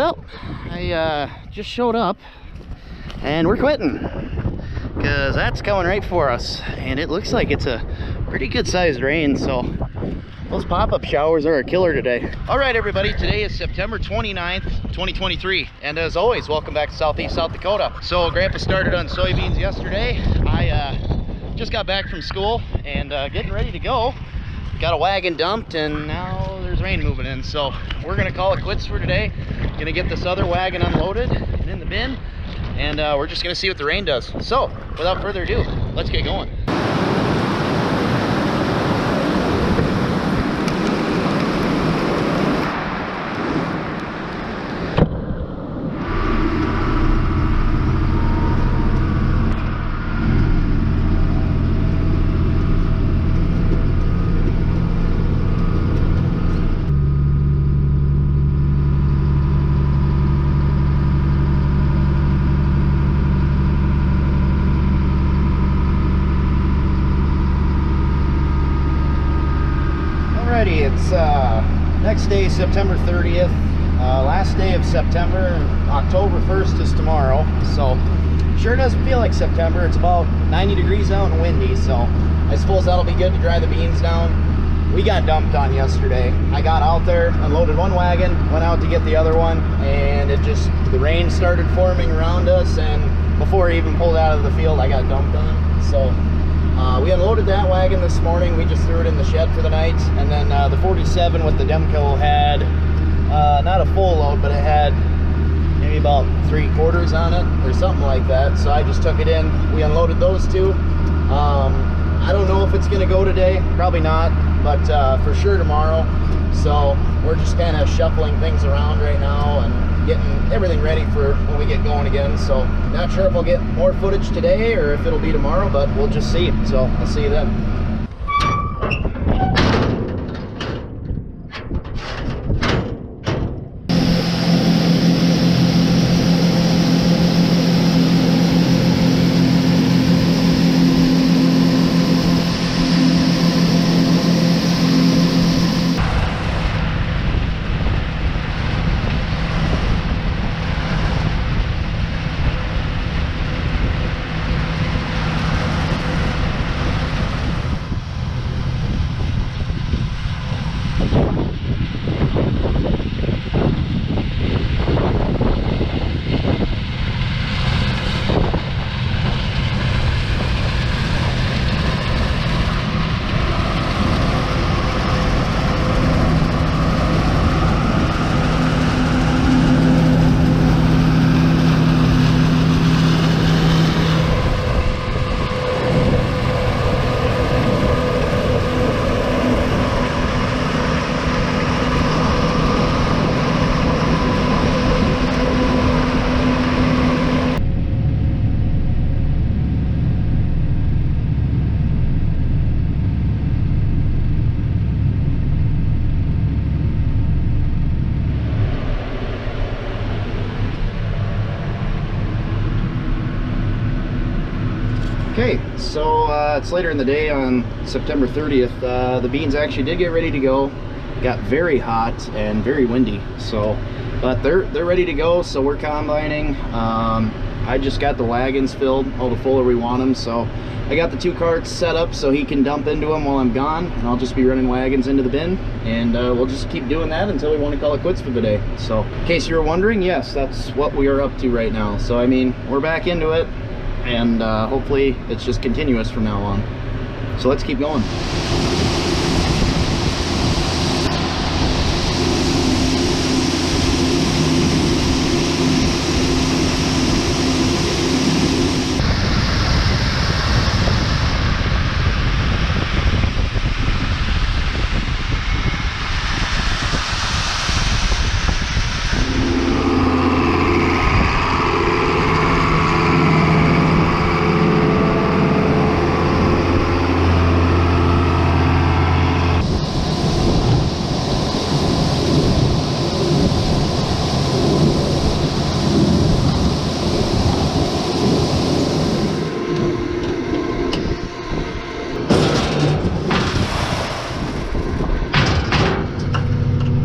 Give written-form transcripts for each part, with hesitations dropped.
Well, I just showed up and we're quitting because that's coming right for us, and it looks like it's a pretty good sized rain, so those pop-up showers are a killer today. All right, everybody, today is September 29th, 2023, and as always, welcome back to Southeast South Dakota. So Grandpa started on soybeans yesterday. I just got back from school and getting ready to go. Got a wagon dumped and now there's rain moving in, so we're gonna call it quits for today. Gonna get this other wagon unloaded and in the bin, and we're just gonna see what the rain does. So without further ado, let's get going. It's next day, September 30th, last day of September. October 1st is tomorrow, so sure doesn't feel like September. It's about 90 degrees out and windy, so I suppose that'll be good to dry the beans down. We got dumped on yesterday. I got out there, unloaded one wagon, went out to get the other one, and the rain started forming around us, and before I even pulled out of the field, I got dumped on. So we unloaded that wagon this morning. We just threw it in the shed for the night, and then the 47 with the Demco had not a full load, but it had maybe about 3/4 on it or something like that, so I just took it in. We unloaded those two. I don't know if it's gonna go today, probably not, but for sure tomorrow. So we're just kind of shuffling things around right now and getting everything ready for when we get going again. So not sure if I'll get more footage today or if it'll be tomorrow, but we'll just see. So I'll see you then. Okay, so it's later in the day on September 30th. The beans actually did get ready to go. Got very hot and very windy, so but they're ready to go. So we're combining. I just got the wagons filled all the fuller we want them, so I got the 2 carts set up so he can dump into them while I'm gone, and I'll just be running wagons into the bin, and we'll just keep doing that until we want to call it quits for the day. So in case you were wondering, yes, that's what we are up to right now. So I mean, we're back into it, and hopefully it's just continuous from now on. So let's keep going.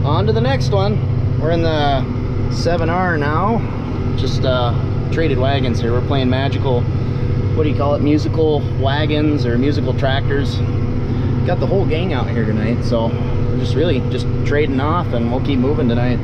On to the next one. We're in the 7R now. Just traded wagons here. We're playing magical, what do you call it, musical wagons or musical tractors. Got the whole gang out here tonight, so we're just really just trading off, and we'll keep moving tonight.